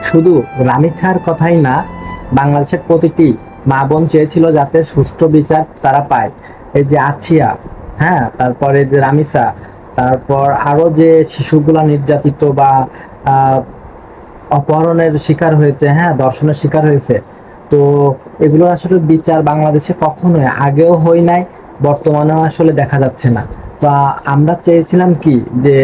শুধু রামিছার কথাই না, বাংলাদেশের প্রতিটি মা বোন চেয়েছিল যাতে সুষ্ঠু বিচার তারা পায়। এই যে আছিয়া, হ্যাঁ, তারপরে যে রামিসা, তারপর আরো যে শিশুগুলা নির্যাতিত বা আহ, অপহরণের শিকার হয়েছে, হ্যাঁ, ধর্ষণের শিকার হয়েছে। তো এগুলো আসলে বিচার বাংলাদেশে কখনোই আগেও হয় নাই, বর্তমানেও আসলে দেখা যাচ্ছে না। তো আমরা চেয়েছিলাম কি যে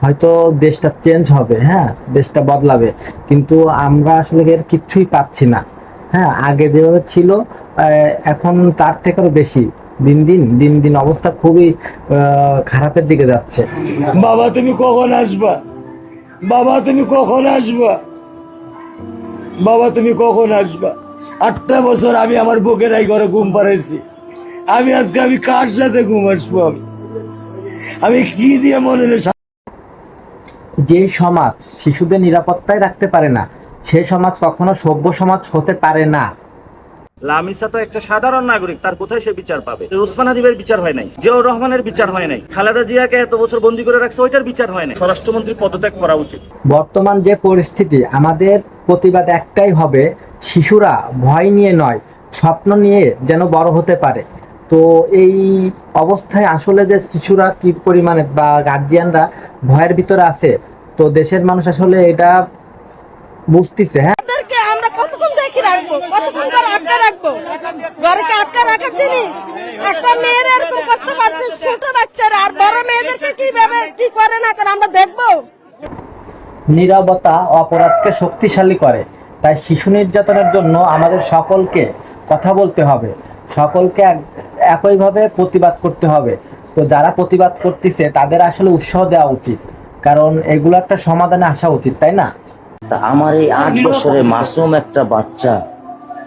হয়তো দেশটা চেঞ্জ হবে, হ্যাঁ, দেশটা বদলাবে, কিন্তু আমরা আসলে এর কিচ্ছুই পাচ্ছি না। হ্যাঁ, আগে যেভাবে ছিল এখন তার থেকেও বেশি। দিন দিন অবস্থা খুবই খারাপের দিকে যাচ্ছে। বাবা তুমি কখন আসবা? বাবা তুমি কখন আসবা? বাবা তুমি কখন আসবা? 8টা বছর আমি আমার বুকের এই ঘরে ঘুম পাড়াইছি। আমি কার সাথে ঘুম আসবো? আমি কি দিয়ে মনে যে সমাজ শিশুদের নিরাপত্তায় রাখতে পারে না, সে সমাজ কখনো সভ্য সমাজ হতে পারে না। লামিসা তো একটা সাধারণ নাগরিক, তার কোথায় সে বিচার পাবে? উসমান হাদিবের বিচার হয় নাই, জিয়াউর রহমানের বিচার হয় নাই, খালেদা জিয়াকে এত বছর বন্দী করে রাখছে, ওইটার বিচার হয় নাই। স্বরাষ্ট্রমন্ত্রী পদত্যাগ করা উচিত। বর্তমান যে পরিস্থিতি, আমাদের প্রতিবাদ একটাই হবে, শিশুরা ভয় নিয়ে নয়, স্বপ্ন নিয়ে যেন বড় হতে পারে। তো এই অবস্থায় আসলে যে শিশুরা কি পরিমাণে বা গার্জিয়ানরা ভয়ের ভিতরে আছে, তো দেশের মানুষ আসলে এটা বুঝতেছে। হ্যাঁ, তাদেরকে আমরা কতক্ষণ দেখে রাখবো, কতক্ষণ করে আটকা রাখবো? ঘরকে আটকা রাখার জিনিস একটা মেয়ের এরকম করতে পারছে, ছোট বাচ্চারা, আর বড় মেয়েদেরকে কিভাবে কি করে না করে আমরা দেখবো। নীরবতা অপরাধকে শক্তিশালী করে। তাই শিশু নির্যাতনের জন্য আমাদের সকলকে কথা বলতে হবে, সকলকে একইভাবে প্রতিবাদ করতে হবে। তো যারা প্রতিবাদ করতেছে তাদের আসলে উৎসাহ দেওয়া উচিত, কারণ এগুলো একটা সমাধানে আসা উচিত, তাই না? তা আমার এই 8 বছরের মাসুম একটা বাচ্চা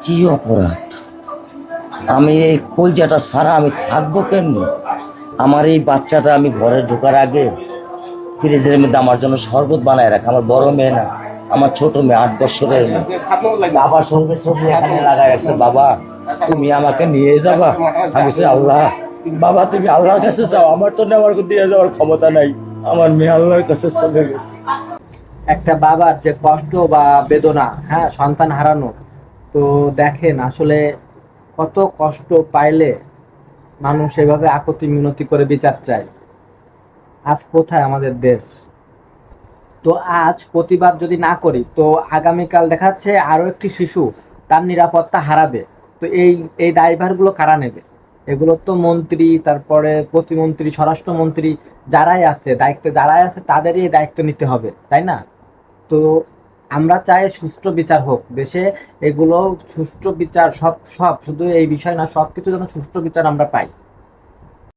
কি অপরাধ? আমি এই কলজাটা ছাড়া আমি থাকবো কেমনি? আমার এই বাচ্চাটা আমি ঘরে ঢোকার আগে ফ্রিজের মধ্যে আমার জন্য শরবত বানায় রাখে। আমার বড় মেয়ে না, আমার ছোট মেয়ে, 8 বছরের মেয়ে। বাবার সঙ্গে ছবি এখানে লাগাই রাখছে, বাবা তুমি আমাকে নিয়ে যাবা? আমি বলছি, আল্লাহ বাবা তুমি আল্লাহর কাছে যাও, আমার তো নেওয়ার দিয়ে যাওয়ার ক্ষমতা নাই। আমার মেয়ে আল্লাহর কাছে চলে গেছে। একটা বাবার যে কষ্ট বা বেদনা, হ্যাঁ, সন্তান হারানো, তো দেখেন আসলে কত কষ্ট পাইলে মানুষ এভাবে আকুতি মিনতি করে বিচার চায়। আজ কোথায় আমাদের দেশ? তো আজ প্রতিবাদ যদি না করি, তো আগামীকাল দেখা যাচ্ছে আরো একটি শিশু তার নিরাপত্তা হারাবে। তো এই এই দায়ভারগুলো কারা নেবে? এগুলো তো মন্ত্রী, তারপরে প্রতিমন্ত্রী, স্বরাষ্ট্রমন্ত্রী, যারাই আছে দায়িত্বে, যারাই আছে তাদেরই এই দায়িত্ব নিতে হবে, তাই না? তো আমরা চাই সুষ্ঠু বিচার হোক দেশে। এগুলো সুষ্ঠু বিচার, সব সব শুধু এই বিষয় না, সবকিছু যেন সুষ্ঠু বিচার আমরা পাই।